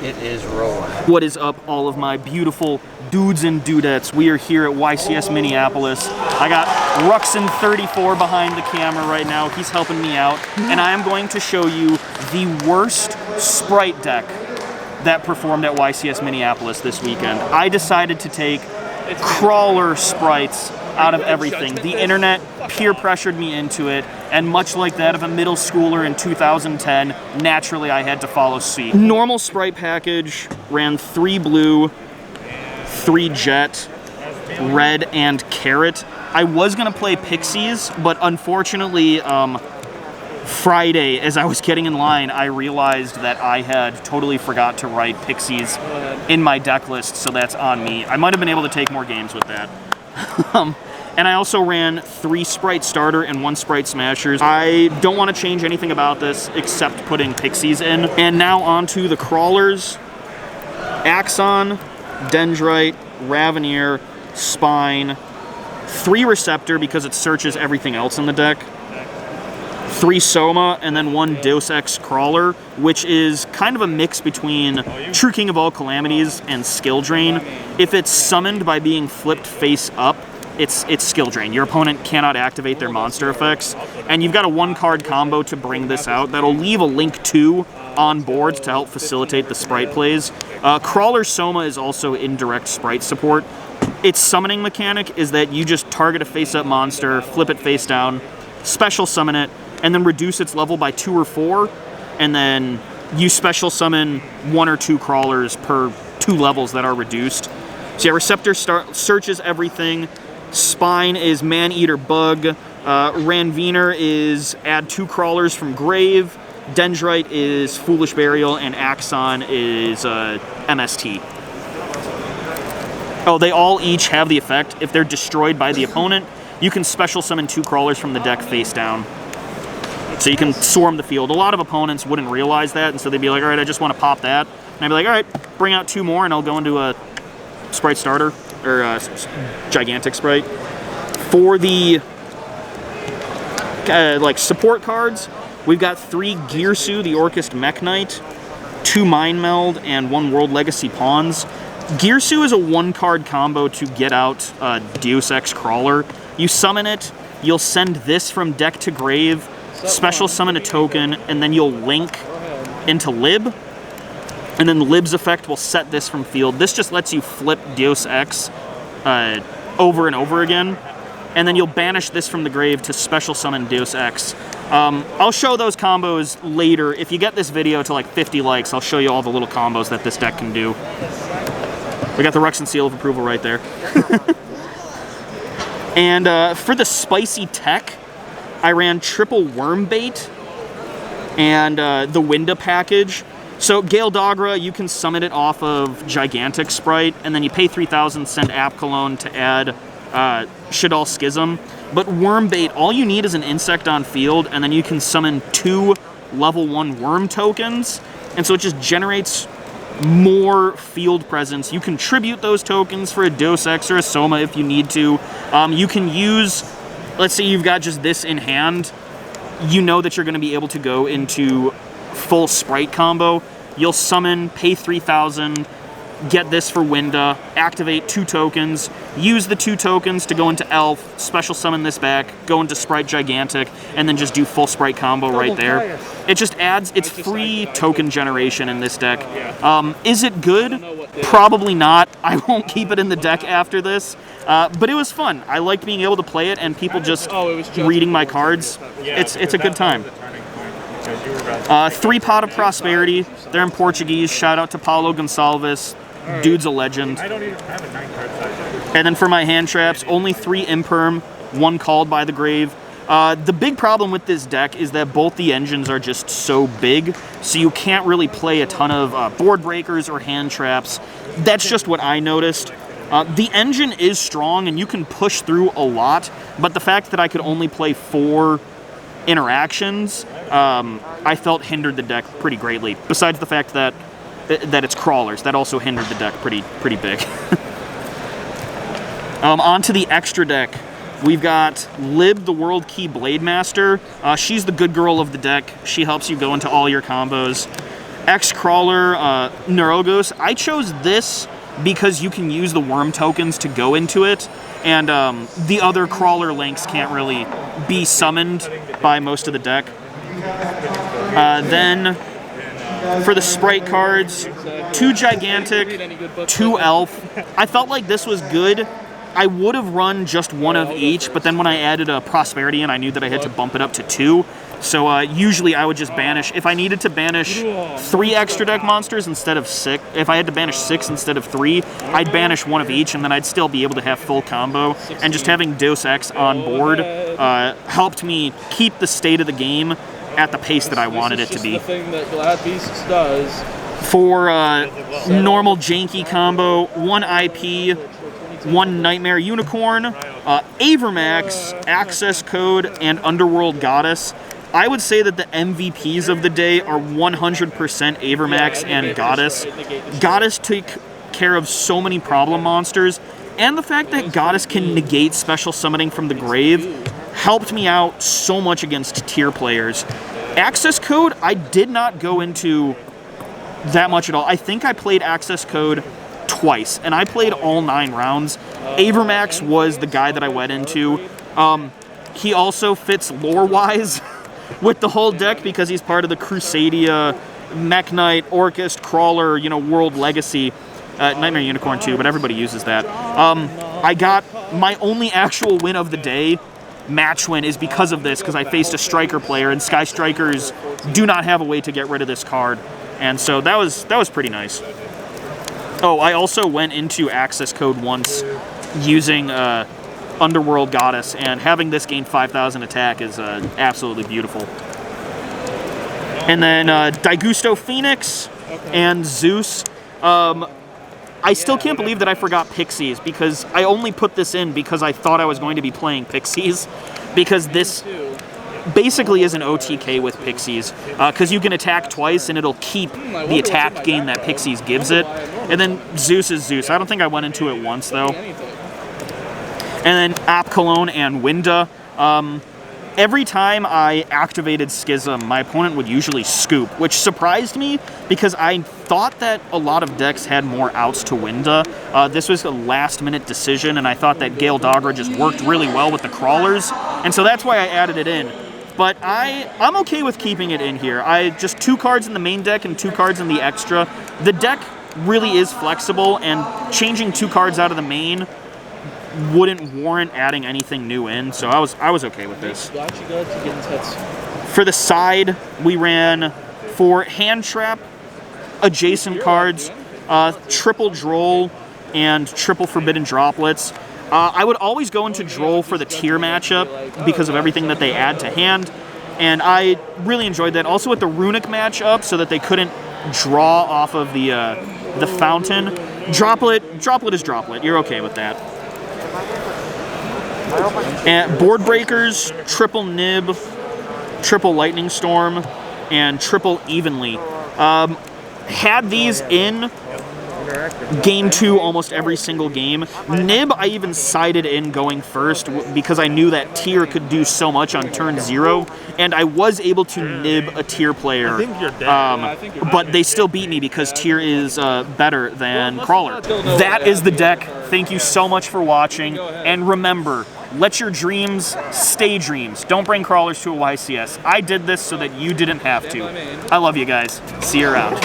It is rolling. What is up, all of my beautiful dudes and dudettes? We are here at YCS Minneapolis. I got Ruxin34 behind the camera right now. He's helping me out. And I am going to show you the worst Sprite deck that performed at YCS Minneapolis this weekend. I decided to take KRAWLER sprites out of everything. The internet peer pressured me into it, and much like that of a middle schooler in 2010, naturally I had to follow suit. Normal sprite package ran 3 blue, 3 jet, red, and carrot. I was gonna play pixies, but unfortunately, Friday, as I was getting in line, I realized that I had totally forgot to write pixies in my deck list, so that's on me. I might have been able to take more games with that. And I also ran 3 Sprite Starter and 1 Sprite Smashers. I don't want to change anything about this except putting pixies in. And now onto the Crawlers. Axon, Dendrite, Raveneer, Spine, 3 Receptor because it searches everything else in the deck, 3 Soma, and then 1 Deus Ex Crawler, which is kind of a mix between True King of All Calamities and Skill Drain. If it's summoned by being flipped face up, it's skill drain. Your opponent cannot activate their monster effects, and you've got a 1-card combo to bring this out that'll leave a Link 2 on board to help facilitate the sprite plays. Crawler Soma is also indirect sprite support. Its summoning mechanic is that you just target a face-up monster, flip it face down, special summon it, and then reduce its level by 2 or 4, and then you special summon 1 or 2 crawlers per 2 levels that are reduced. So yeah, Receptor searches everything. Spine is Man-Eater Bug. Ranvener is add 2 crawlers from grave. Dendrite is Foolish Burial, and Axon is MST. Oh, they all each have the effect. If they're destroyed by the opponent, you can special summon 2 crawlers from the deck face down. So you can swarm the field. A lot of opponents wouldn't realize that, and so they'd be like, all right, I just want to pop that. And I'd be like, all right, bring out 2 more, and I'll go into a Sprite Starter, or Gigantic Sprite. For the like support cards, we've got 3 Gearsu, the Orcust Mech Knight, 2 Mind Meld, and 1 World Legacy Pawns. Gearsu is a 1-card combo to get out Deus Ex Crawler. You summon it, you'll send this from deck to grave, special summon a token, and then you'll link into Lib, and then Lib's effect will set this from field. This just lets you flip Deus Ex over and over again, and then you'll banish this from the grave to special summon Deus Ex. I'll show those combos later. If you get this video to like 50 likes, I'll show you all the little combos that this deck can do. We got the Ruxin seal of approval right there. And for the spicy tech, I ran triple Wormbait and the Winda package. So Gale Dogra, you can summon it off of Gigantic Sprite, and then you pay 3,000, send Apkalone to add Shadal Schism. But Wormbait, all you need is an insect on field, and then you can summon 2 level 1 worm tokens, and so it just generates more field presence. You contribute those tokens for a Deus Ex or a Soma if you need to. You can use, let's say you've got just this in hand, you know that you're going to be able to go into full sprite combo. You'll summon, pay 3,000, get this for Winda, activate 2 tokens, use the 2 tokens to go into Elf, special summon this back, go into Sprite Gigantic, and then just do full sprite combo right there. It just adds, it's free token generation in this deck. Is it good? Probably not. I won't keep it in the deck after this, but it was fun. I liked being able to play it and people just reading my cards. It's a good time. 3 Pot of Prosperity. They're in Portuguese. Shout out to Paulo Gonçalves. Dude's a legend. And then for my hand traps, only 3 Imperm, 1 Called by the Grave. The big problem with this deck is that both the engines are just so big, so you can't really play a ton of board breakers or hand traps. That's just what I noticed. The engine is strong and you can push through a lot, but the fact that I could only play 4 interactions, I felt hindered the deck pretty greatly. Besides the fact that it's crawlers, that also hindered the deck pretty big. Onto the extra deck, we've got Lib, the World Key Blade Master. She's the good girl of the deck. She helps you go into all your combos. X-Crawler Neurogos. I chose this because you can use the worm tokens to go into it, and the other crawler links can't really be summoned by most of the deck. Then for the sprite cards, 2 Gigantic, 2 Elf. I felt like this was good. I would have run just 1 of each, but then when I added a Prosperity in, I knew that I had to bump it up to 2. So usually I would just banish, if I needed to banish 3 extra deck monsters instead of 6, if I had to banish 6 instead of 3, I'd banish 1 of each, and then I'd still be able to have full combo. And just having Deus Ex on board helped me keep the state of the game at the pace that I wanted it to be. The thing that Glad Beasts does. For normal janky combo, 1 IP, 1 Nightmare Unicorn, Avermax, Access Code, and Underworld Goddess. I would say that the MVPs of the day are 100% Avermax and Goddess. Goddess took care of so many problem monsters, and the fact that Goddess can negate special summoning from the grave helped me out so much against tier players. Access Code, I did not go into that much at all. I think I played Access Code twice, and I played all 9 rounds. Avermax was the guy that I went into. He also fits lore-wise with the whole deck because he's part of the Crusadia, Mech Knight, Orcust, Crawler, you know, World Legacy. Nightmare Unicorn too, but everybody uses that. I got my only actual win of the day, match win, is because of this, because I faced a Striker player, and Sky Strikers do not have a way to get rid of this card. And so that was pretty nice. Oh, I also went into Access Code once using Underworld Goddess, and having this gain 5,000 attack is absolutely beautiful. And then Daigusto Phoenix and Zeus. I still can't believe that I forgot Pixies, because I only put this in because I thought I was going to be playing Pixies, because this basically is an OTK with Pixies, because you can attack twice and it'll keep the attack gain that Pixies gives it. And then Zeus is Zeus. I don't think I went into it once, though. And then App Cologne and Winda. Every time I activated Schism, my opponent would usually scoop, which surprised me because I thought that a lot of decks had more outs to Winda. This was a last-minute decision, and I thought that Gale Dogra just worked really well with the crawlers, and so that's why I added it in. But I'm okay with keeping it in here. Just 2 cards in the main deck and 2 cards in the extra. The deck really is flexible, and changing 2 cards out of the main wouldn't warrant adding anything new in, so I was okay with this. For the side, we ran for hand trap, adjacent cards, triple Droll, and triple Forbidden Droplets. I would always go into Droll for the tier matchup because of everything that they add to hand, and I really enjoyed that. Also with the Runic matchup, so that they couldn't draw off of the fountain. Droplet is Droplet. You're okay with that. And Board Breakers, triple Nib, triple Lightning Storm, and triple Evenly. Had these in game 2 almost every single game. Nib I even sided in going first because I knew that tier could do so much on turn 0, and I was able to nib a tier player, but they still beat me because tier is better than Crawler. That is the deck. Thank you so much for watching, and remember, let your dreams stay dreams. Don't bring crawlers to a YCS. I did this so that you didn't have to. I love you guys. See you around.